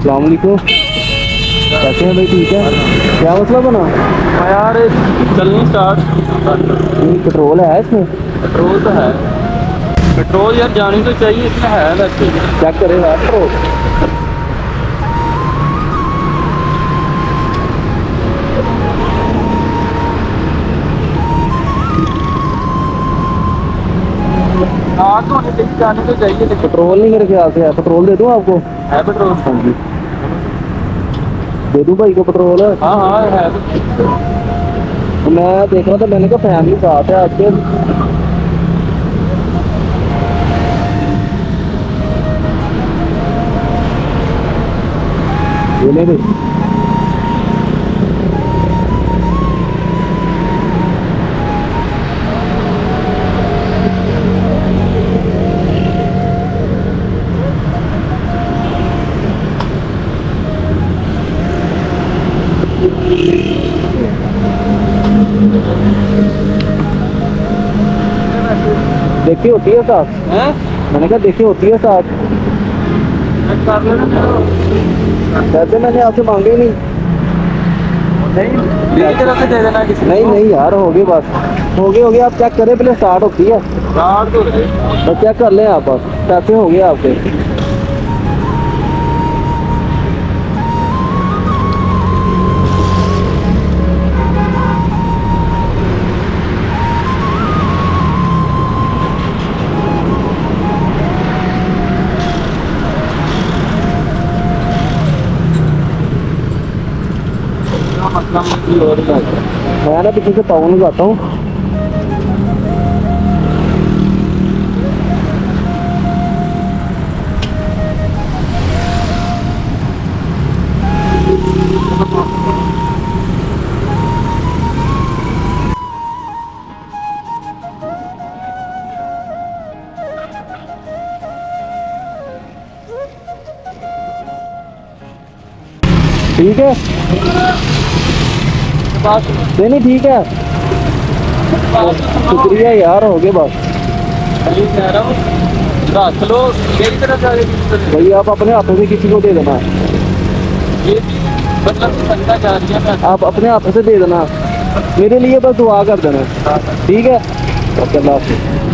अस्सलाम वालेकुम। कैसे हैं भाई, ठीक है? क्या मसला बना? यार चलनी स्टार्ट। नहीं, पेट्रोल है इसमें? पेट्रोल तो है। पेट्रोल यार जानी तो चाहिए, इसमें है वैसे। चेक करेगा पेट्रोल। आग तो होनी चाहिए, जानी तो चाहिए लेकिन। पेट्रोल नहीं मेरे ख्याल से है। पेट्रोल दे दूँ आपको? है पेट्रोल? हाँ जी, दे दूँ भाई को पेट्रोल? हाँ हाँ है। तो मैं देख रहा था, मैंने कहा फैमिली साथ है आपके। बोले भाई। देखी होती है साथ? हैं? मैंने कहा देखी होती है साथ। कर लेना। पैसे मैंने आपसे मांगे नहीं। नहीं, मेरी तरफ से दे देना किसी नहीं को। नहीं यार, हो गए बस। हो गए आप चेक करें पहले, स्टार्ट होती है। कार तो है। बस चेक कर लें आप, बस पैसे हो गए आपके। मतलब की और मैं ना पीछे से पाउन लगाता हूँ। ठीक है? बात नहीं नहीं, ठीक है। शुक्रिया यार, हो गए बस। ये कह रहा हूँ, रख लो मेरी तरफ से आगे किसी तरफ। भाई आप अपने हाथों से किसी को दे देना। ये भी मतलब बंदा जा रही है। मैं आप अपने हाथों से दे देना, मेरे लिए बस दुआ कर देना। ठीक है? ओके, अल्लाह हाफिज़।